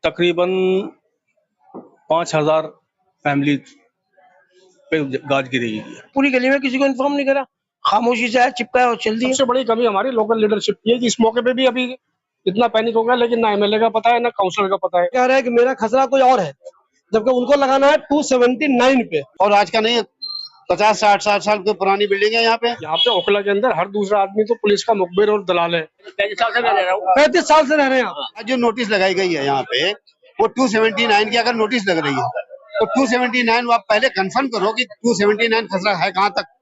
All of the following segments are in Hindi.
तकरीबन 5,000 फैमिली पे गाज गिरी है। पूरी गली में किसी को इन्फॉर्म नहीं करा, खामोशी से है, चिपका और चल दिया। सबसे बड़ी कमी हमारी लोकल लीडरशिप की है कि इस मौके पे भी अभी इतना पैनिक हो गया, लेकिन ना एमएलए का पता है ना काउंसलर का पता है। कह रहा है कि मेरा खसरा कोई और है, जबकि उनको लगाना है 279 पे। और आज का नहीं, 50-60 साल की पुरानी बिल्डिंग है यहाँ पे ओखला के अंदर हर दूसरा आदमी तो पुलिस का मुखबिर और दलाल है। 35 साल से मैं रह रहा हूँ। 35 साल से रह रहे हैं आप। आज जो नोटिस लगाई गई है यहाँ पे, वो 279 की अगर नोटिस लग रही है तो 279 आप पहले कंफर्म करो कि 279 खसरा है कहाँ तक।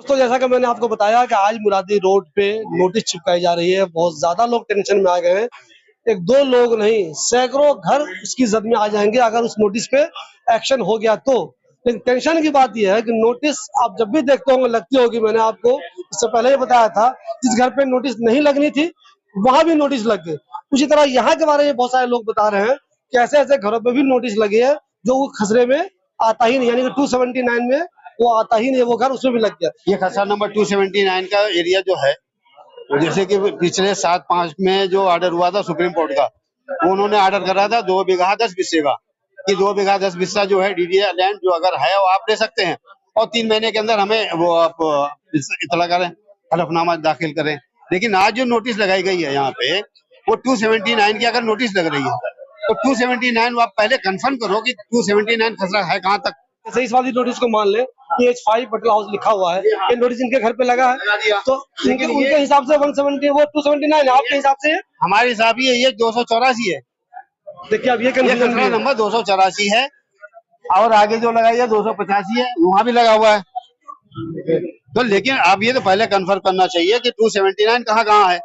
तो जैसा कि मैंने आपको बताया कि आज मुरादी रोड पे नोटिस चिपकाई जा रही है। बहुत ज्यादा लोग टेंशन में आ गए हैं। एक दो लोग नहीं, सैकड़ों घर उसकी जद में आ जाएंगे अगर उस नोटिस पे एक्शन हो गया तो। लेकिन टेंशन की बात यह है कि नोटिस आप जब भी देखते होंगे लगती होगी, मैंने आपको इससे पहले ही बताया था, जिस घर पे नोटिस नहीं लगनी थी वहां भी नोटिस लग गए। उसी तरह यहाँ के बारे में बहुत सारे लोग बता रहे हैं कि ऐसे ऐसे घरों पे भी नोटिस लगे है जो वो खसरे में आता ही नहीं, यानी कि 279 में वो आता ही नहीं, वो घर उसमें भी लग गया। ये खसरा नंबर 279 का एरिया जो है, जैसे कि पिछले 7/5 में जो ऑर्डर हुआ था सुप्रीम कोर्ट का, उन्होंने ऑर्डर करा था 2 बीघा 10 बिस्से का, कि 2 बीघा 10 बिस्सा जो है डीडीए लैंड जो अगर है वो आप ले सकते हैं और 3 महीने के अंदर हमें वो आप इतला करें, हलफनामा दाखिल करें। लेकिन आज जो नोटिस लगाई गई है यहाँ पे, वो 279 की अगर नोटिस लग रही है तो 279 आप पहले कंफर्म करो कि 279 खसरा है कहाँ तक। जैसे इस वाली नोटिस को मान ले कि H5 बटला हाउस लिखा हुआ है, ये नोटिस इनके घर पे लगा है, तो उनके हिसाब से 170 वो 279 है, आपके हिसाब से? हमारे हिसाब ये 284 है। देखिए अब ये खसरा नंबर 284 है और आगे जो लगाई है 285 है, वहाँ भी लगा हुआ है। तो लेकिन आप ये तो पहले कंफर्म करना चाहिए कि 279 कहाँ है,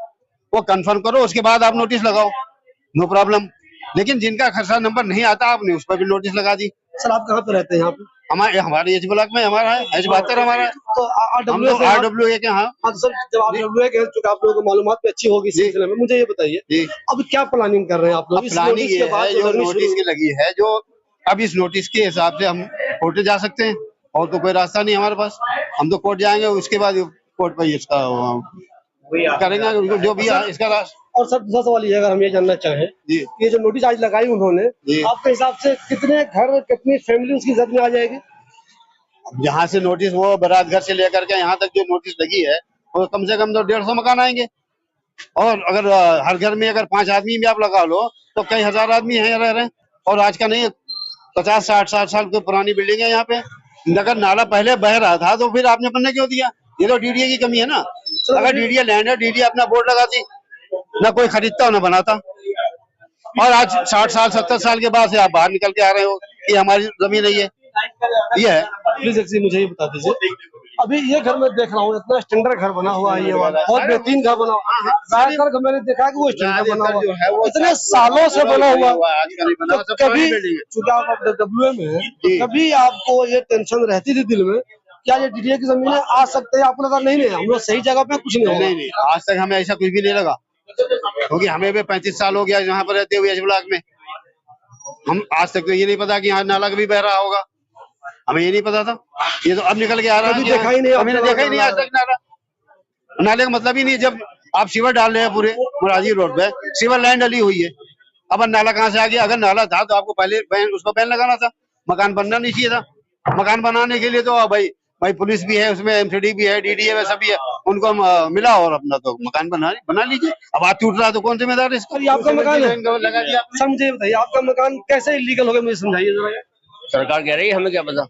वो कंफर्म करो, उसके बाद आप नोटिस लगाओ, नो प्रॉब्लम। लेकिन जिनका खसरा नंबर नहीं आता आपने उस पर भी नोटिस लगा दी। सर आप कहाँ पे रहते हैं यहाँ पे? हमारे एच ब्लॉक में हमारा है, H72 हमारा है। तो RWA के यहाँ। हाँ तो सर जब आप RWA के चूंकि आप लोगों को मालूमात भी अच्छी होगी इस सिलसिले में, मुझे ये बताइए अब क्या प्लानिंग कर रहे हैं आप लोग? प्लानिंग ये है जो नोटिस की लगी है, जो अब इस नोटिस के हिसाब से हम कोर्ट जा सकते हैं और तो कोई रास्ता नहीं हमारे पास। हम तो कोर्ट जाएंगे, उसके बाद कोर्ट पर इसका करेंगे जो भी इसका। और सर दूसरा सवाल ये, अगर हम ये जानना चाहें, ये जो नोटिस आज लगाई उन्होंने, आपके हिसाब से कितने घर कितनी फैमिली उसकी जद में आ जाएगी? यहाँ से नोटिस वो बारात घर से लेकर के यहाँ तक जो नोटिस लगी है वो कम से कम तो 150 मकान आएंगे। और अगर हर घर में अगर 5 आदमी भी आप लगा लो तो कई हजार आदमी हैं रह रहे हैं। और आज का नहीं, 50-60 साल की पुरानी बिल्डिंग है यहाँ पे। अगर नाला पहले बह रहा था तो फिर आपने बनने क्यों दिया? ये तो डीडीए की कमी है ना। अगर डीडीए लैंड है, डीडीए अपना बोर्ड लगाती, ना कोई खरीदता ना बनाता। और आज 60 साल 70 साल के बाद से आप बाहर निकल के आ रहे हो कि हमारी जमीन नहीं है। ये है। प्लीज मुझे ये बता दीजिए, अभी ये घर में देख रहा हूँ इतना स्टैंडर्ड घर बना हुआ है, ये वाला बहुत बेहतरीन घर बना हुआ है। ज्यादातर मैंने देखा है कि वो स्टैंडर्ड बना हुआ है, इतने सालों से बना हुआ है। तो कभी चूंकि आप WA में हैं, कभी आपको ये टेंशन रहती थी दिल में क्या ये डीडीए की जमीन आ सकते हैं? आपको लगा नहीं हम लोग सही जगह पे कुछ नहीं। आज तक हमें ऐसा कुछ भी नहीं लगा, क्योंकि हमें भी 35 साल हो गया यहाँ पर रहते हुए H ब्लॉक में। हम आज तक तो ये नहीं पता कि यहाँ नाला भी बह रहा होगा, हमें ये नहीं पता था। ये तो अब निकल के आ रहा है, देखा ही नहीं, हमने देखा ही नहीं आज तक नाला। नाले का मतलब ही नहीं, जब आप सीवर डाल रहे हैं पूरे मुरादी रोड पे, सीवर लाइन डली हुई है, अब नाला कहाँ से आ गया? अगर नाला था तो आपको पहले उसको बैन लगाना था, मकान बनना नहीं चाहिए था। मकान बनाने के लिए तो भाई पुलिस भी है उसमें, MCD भी है, DDA में सभी है, उनको मिला और अपना तो मकान बना लीजिए। अब आप टूट रहा तो कौन जिम्मेदार है इसका? आपका मकान लगा दिया। समझे बताइए, आपका मकान कैसे इलीगल हो गया, मुझे समझाइए जरा। सरकार कह रही है, हमें क्या पता।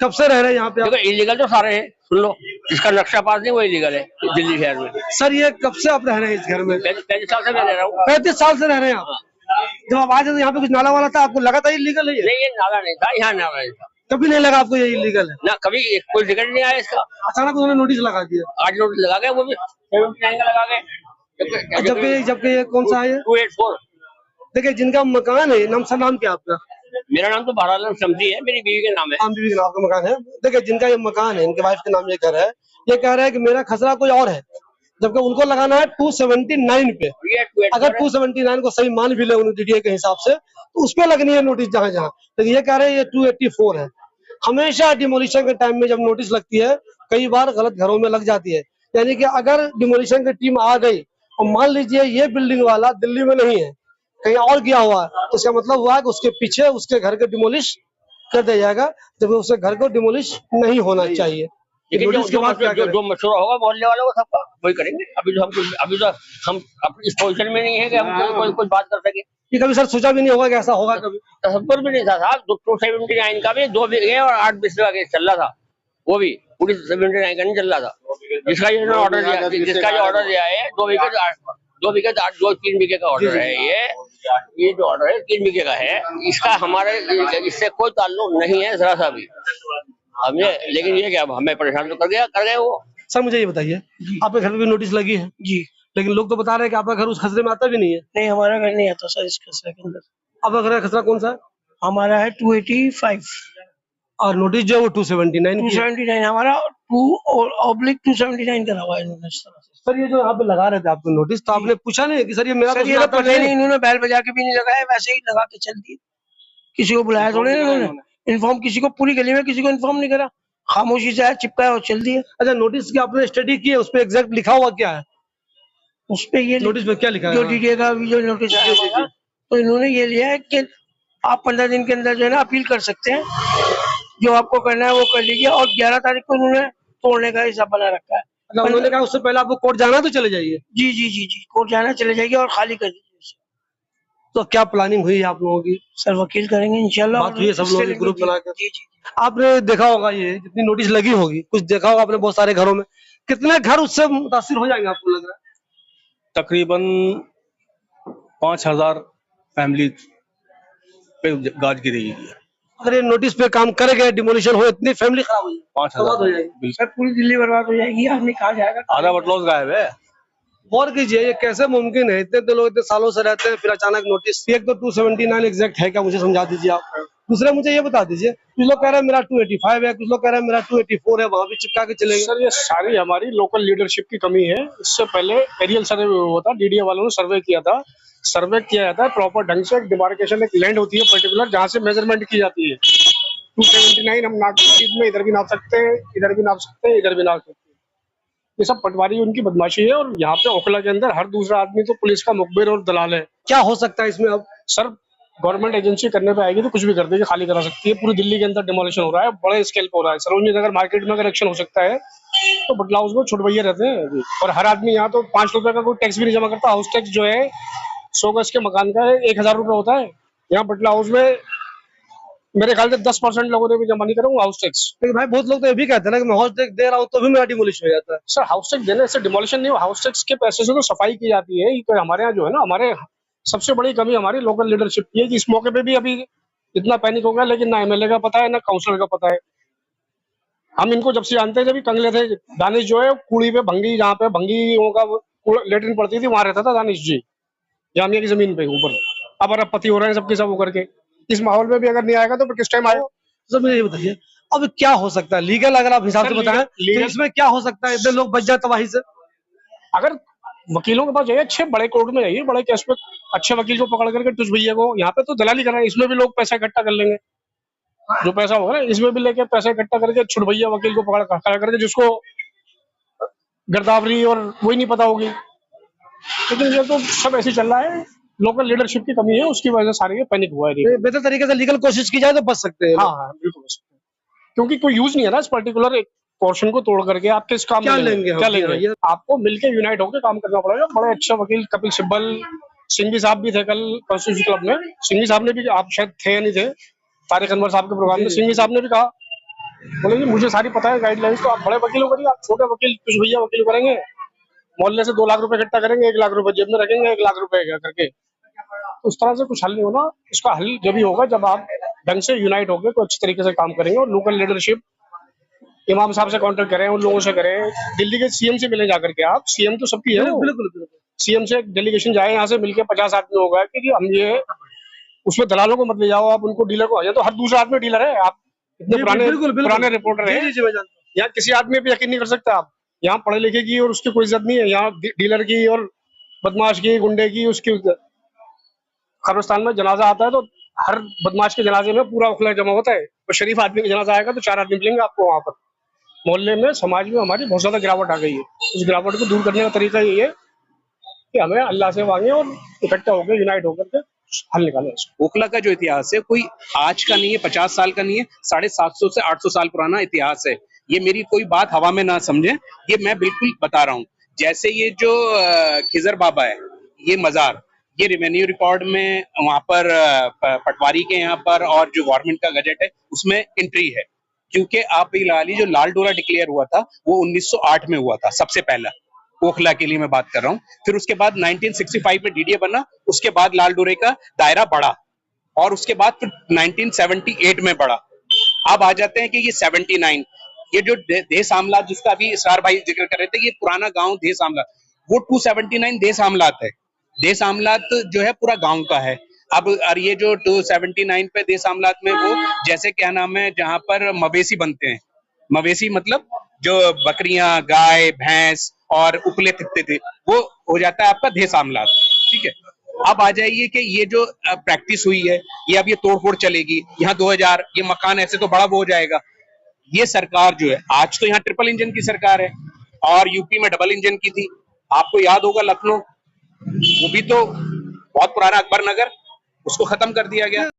कब से रह रहे हैं यहाँ पे? देखो इलीगल तो सारे हैं, सुन लो, जिसका नक्शा पास नहीं वो इलीगल है दिल्ली शहर में। सर ये कब से आप रह रहे हैं इस घर में? 35 साल से मैं रह रहा हूँ। 35 साल से रह रहे हैं आप? जब आप आए थे यहाँ पे कुछ नाला वाला था, आपको लगा था इलीगल है? नहीं, ये नाला नहीं था, यहाँ नाला नहीं था। कभी नहीं लगा आपको ये इलीगल है? ना कभी कोई टिकट नहीं आया इसका, अचानक उन्होंने नोटिस लगा दिया। आज नोटिस लगा गए, वो भी 79 का लगा गए। जबकि ये कौन सा है? 284। देखिए जिनका मकान है, नाम क्या आपका? मेरा नाम तो बहराल समझी है, मेरी बीवी का नाम है। बीवी के नाम का मकान है। देखिए जिनका ये मकान है, इनके वाइफ के नाम ये घर है, ये कह रहा है कि मेरा खसरा कोई और है, जबकि उनको लगाना है 279 पे। अगर 279 को सही मान भी ले उन्होंने DDA के हिसाब से, तो उस पे लगनी है नोटिस जहां जहां। तो ये कह रहे हैं ये 284 है। हमेशा डिमोलिशन के टाइम में जब नोटिस लगती है, कई बार गलत घरों में लग जाती है। यानी कि अगर डिमोलिशन की टीम आ गई और मान लीजिए ये बिल्डिंग वाला दिल्ली में नहीं है, कहीं और गया हुआ है, तो इसका मतलब हुआ कि उसके पीछे उसके घर के डिमोलिश कर दिया जाएगा, जब उसके घर को डिमोलिश नहीं होना चाहिए। नोटिस के बाद क्या करें? जो मशवरा होगा मोहल्ले वालों को सबका वही करेंगे। अभी तो हम अपनी इस पोजीशन में नहीं है कि हम कोई कुछ बात कर सके। ये कभी सर सोचा भी नहीं होगा कि ऐसा होगा कभी? तसव्वुर भी नहीं था साहब। 279 का भी 2 बीघे और 8 बिस्वे का केस चल रहा था, वो भी पूरी 79 का नहीं चल रहा था। जिसका ये ऑर्डर दिया, जिसका जो ऑर्डर दिया है 2 बीघे 8 3 बीघे का ऑर्डर है। ये जो ऑर्डर है 3 बीघे का है, इसका हमारे इससे कोई ताल्लुक नहीं है जरा सा भी हमें। लेकिन ये क्या हमें परेशान तो कर गए वो। सर मुझे ये बताइए, आपके घर पे भी नोटिस लगी है जी, लेकिन लोग तो बता रहे हैं कि आपका घर उस खसरे में आता भी नहीं है। नहीं हमारा घर नहीं आता सर इस खसरे के अंदर। आपका घर का खसरा कौन सा है? हमारा है 285 और नोटिस जो है वो 279 की है। 279 हमारा 2/279 करा हुआ है इन्होंने इस तरह से। सर ये जो यहाँ पे लगा रहे थे आपको नोटिस, तो आपने पूछा नहीं कि सर ये मेरा सर ये तो पता ही नहीं, इन्होंने बैल बजा के भी नहीं लगाया, वैसे ही लगा के चल दिए। किसी को बुलाया थोड़े ना इन्होंने, इन्फॉर्म किसी को, पूरी गली में किसी को इन्फॉर्म नहीं करा, खामोशी से आया, चिपकाया और चल दिए। अच्छा, नोटिस की आपने स्टडी की है, उस पे एग्जैक्ट लिखा हुआ क्या है? उस पे ये नोटिस पे क्या लिखा है? जो DDA का जो नोटिस आया हमारा, तो इन्होंने ये लिया है कि आप 15 दिन के अंदर जो है ना अपील कर सकते हैं, जो आपको करना है वो कर लीजिए। और 11 तारीख को उन्होंने तोड़ने का हिसाब बना रखा है। अच्छा, उन्होंने कहा उससे पहले आपको कोर्ट जाना है तो चले जाइए। जी जी जी जी, कोर्ट जाना चले जाइए और खाली कर दीजिए। तो क्या प्लानिंग हुई है आप लोगों की? सर वकील करेंगे इंशाल्लाह। बात हुई है सब लोगों की ग्रुप बनाकर? जी जी। आपने देखा होगा ये जितनी नोटिस लगी होगी, कुछ देखा होगा आपने बहुत सारे घरों में, कितने घर उससे मुतासिर हो जाएंगे आपको लग रहा है? तकरीबन 5000 फैमिली पे गाज गिरेगी। अगर ये नोटिस पे काम कर गए, डिमोलिशन हो, इतनी फैमिली खराब हो जाएगी, 5000 हो जाएगी। सर पूरी दिल्ली बर्बाद हो जाएगी, आदमी कहाँ जाएगा? आधा बटलौज गायब है। गौर कीजिए ये कैसे मुमकिन है? इतने तो लोग इतने सालों से रहते हैं, फिर अचानक नोटिस। एक तो 279 एग्जैक्ट है क्या, मुझे समझा दीजिए आप। दूसरा मुझे ये बता दीजिए, कुछ लोग कह रहे हैं मेरा 285 है, कुछ लोग कह रहे हैं मेरा 284 है, वहां भी चिपका के चलेंगे। सर ये सारी हमारी लोकल लीडरशिप की कमी है। इससे पहले एरियल सर्वे हुआ था, DDA वालों ने सर्वे किया था। सर्वे किया जाता है प्रॉपर ढंग से, एक डिमार्केशन एक लैंड होती है पर्टिकुलर, जहाँ से मेजरमेंट की जाती है। 279 हम नाप चीज में इधर भी नाप सकते हैं, इधर भी नाप सकते हैं, इधर भी नाप सकते हैं। ये सब पटवारी उनकी बदमाशी है। और यहाँ पे ओखला के अंदर हर दूसरा आदमी तो पुलिस का मुखबिर और दलाल है। क्या हो सकता है इसमें अब? सर गवर्नमेंट एजेंसी करने पे आएगी तो कुछ भी कर देगी, खाली करा सकती है। पूरी दिल्ली के अंदर डिमोलिशन हो रहा है, बड़े स्केल पे हो रहा है। सरोजनी नगर मार्केट में अगर एक्शन हो सकता है तो बटला हाउस में छुटवैया रहते हैं अभी। और हर आदमी यहाँ तो 5 रुपए का कोई टैक्स भी नहीं जमा करता। हाउस टैक्स जो है 100 गज के मकान का 1000 रुपए होता है। यहाँ बटला हाउस में मेरे ख्याल से 10% लोगों ने भी जमा नहीं करा हाउस टैक्स। लेकिन भाई बहुत लोग तो ये भी कहते हैं ना कि मैं हाउस टैक्स दे रहा हूँ तो भी मेरा डिमोलिशन हो जाता है। सर हाउस टैक्स देने से डिमोलिशन नहीं, हाउस टैक्स के पैसे से तो सफाई की जाती है। तो हमारे यहाँ जो है ना, हमारे सबसे बड़ी कमी हमारी लोकल लीडरशिप की है कि इस मौके पे भी अभी इतना पैनिक हो गया, लेकिन ना MLA का पता है ना काउंसलर का पता है। हम इनको जब से जानते हैं, जब कंगले थे, दानिश जो है कुड़ी पे भंगी, जहाँ पे भंगियों का लेटरिन पड़ती थी वहां रहता था दानिश जी, जामिया की जमीन पे ऊपर। अब अरबपति हो रहे हैं सबके सब होकर के। इस माहौल में भी अगर नहीं आएगा तो फिर किस टाइम आएगा? सर मुझे ये बताइए अब क्या हो सकता है लीगल, अगर आप हिसाब से बताएं तो इसमें क्या हो सकता है? इतने लोग बच जाए तबाही से। अगर वकीलों के पास जाइए, अच्छे बड़े कोर्ट में जाइए, बड़े केस पे अच्छे वकील को पकड़ करके तुझ भैया को, यहाँ पे तो दलाली कर रहे हैं, इसमें भी लोग पैसा इकट्ठा कर लेंगे। जो पैसा होगा ना इसमें भी लेके पैसा इकट्ठा करके छुट भैया वकील को पकड़ करके, जिसको गिरदावरी और वही नहीं पता होगी। लेकिन ये तो सब ऐसे चल रहा है, लोकल लीडरशिप की कमी है, उसकी वजह से सारी पैनिक हुआ है। बेहतर तरीके से लीगल कोशिश की जाए तो बच सकते हैं। हाँ बिल्कुल बच सकते हैं, क्योंकि कोई यूज नहीं है ना इस पर्टिकुलर एक पोर्शन को तोड़ करके। आप किस काम क्या में लेंगे? क्या लेंगे? आपको मिलके यूनाइट होकर काम करना पड़ेगा। बड़े अच्छे वकील कपिल सिब्बल, सिंघवी साहब भी थे कल कॉन्स्टिट्यूशन क्लब में। सिंघवी साहब ने भी, आप शायद थे या नहीं थे तारिक अनवर साहब के प्रोग्राम में, सिंघवी साहब ने भी कहा, बोले जी मुझे सारी पता है गाइडलाइंस, तो आप बड़े वकीलों करिए, आप छोटे वकील कुछ भैया वकील करेंगे, मोहल्ले से 2 लाख रुपए इकट्ठा करेंगे, 1 लाख रुपए जेब में रखेंगे, 1 लाख रुपए करके। तो उस तरह से कुछ हल नहीं होना। इसका हल जब ही होगा जब आप ढंग से यूनाइट होकर कोई अच्छी तरीके से काम करेंगे। और लोकल लीडरशिप इमाम साहब से कांटेक्ट करें, उन लोगों से करें, दिल्ली के CM से मिले जाकर के। आप CM तो सबकी है, बिल्कुल बिल्कुल। CM से एक डेलीगेशन जाए, यहाँ से मिलके 50 आदमी होगा कि हम ये, उसमें दलालों को मत ले जाओ आप, उनको डीलर को आ जाए। तो हर दूसरा आदमी डीलर है। आप इतने पुराने रिपोर्टर है, या किसी आदमी पे यकीन नहीं कर सकते आप। यहाँ पढ़े लिखे की और उसकी कोई इज्जत नहीं है। यहाँ डीलर की और बदमाश की, गुंडे की, उसकी। कब्रिस्तान में जनाजा आता है तो हर बदमाश के जनाजे में पूरा ओखला जमा होता है, और शरीफ आदमी का जनाजा आएगा तो 4 आदमी मिलेंगे आपको वहां पर। मोहल्ले में, समाज में हमारी बहुत ज्यादा गिरावट आ गई है। उस गिरावट को दूर करने का तरीका यही है कि हमें अल्लाह से मांगे और इकट्ठा होकर, यूनाइट होकर के हल निकालें इसको। ओखला का जो इतिहास है कोई आज का नहीं है, 50 साल का नहीं है, 750 से 800 साल पुराना इतिहास है। ये मेरी कोई बात हवा में ना समझे, ये मैं बिल्कुल बता रहा हूँ। जैसे ये जो खिजर बाबा है, ये मजार, ये रेवेन्यू रिकॉर्ड में वहां पर पटवारी के यहाँ पर और जो गवर्नमेंट का गजट है उसमें एंट्री है। क्योंकि आप ये लगा लीजिए, जो लाल डोरा डिक्लेयर हुआ था वो 1908 में हुआ था सबसे पहला, ओखला के लिए मैं बात कर रहा हूँ। फिर उसके बाद 1965 में डीडीए बना, उसके बाद लाल डोरे का दायरा बढ़ा, और उसके बाद फिर 1978 में बढ़ा। अब आ जाते हैं कि ये 79, ये जो देश आमलात जिसका अभी इसरार भाई जिक्र कर रहे थे, ये पुराना गांव देश आमलात, वो 279 देश आमलात है। देश आमलात जो है पूरा गांव का है। अब और ये जो 279 पे देश आमलात में वो जैसे क्या नाम है, जहां पर मवेशी बनते हैं, मवेशी मतलब जो बकरियां, गाय, भैंस और उपले तित्ते थे, वो हो जाता है आपका देश आमलात। ठीक है, अब आ जाइए कि ये जो प्रैक्टिस हुई है, ये अब ये तोड़फोड़ चलेगी। यहाँ 2000 ये मकान ऐसे तो बड़ा वो हो जाएगा। ये सरकार जो है, आज तो यहाँ ट्रिपल इंजन की सरकार है और यूपी में डबल इंजन की थी। आपको याद होगा लखनऊ, वो भी तो बहुत पुराना अकबर नगर, उसको खत्म कर दिया गया।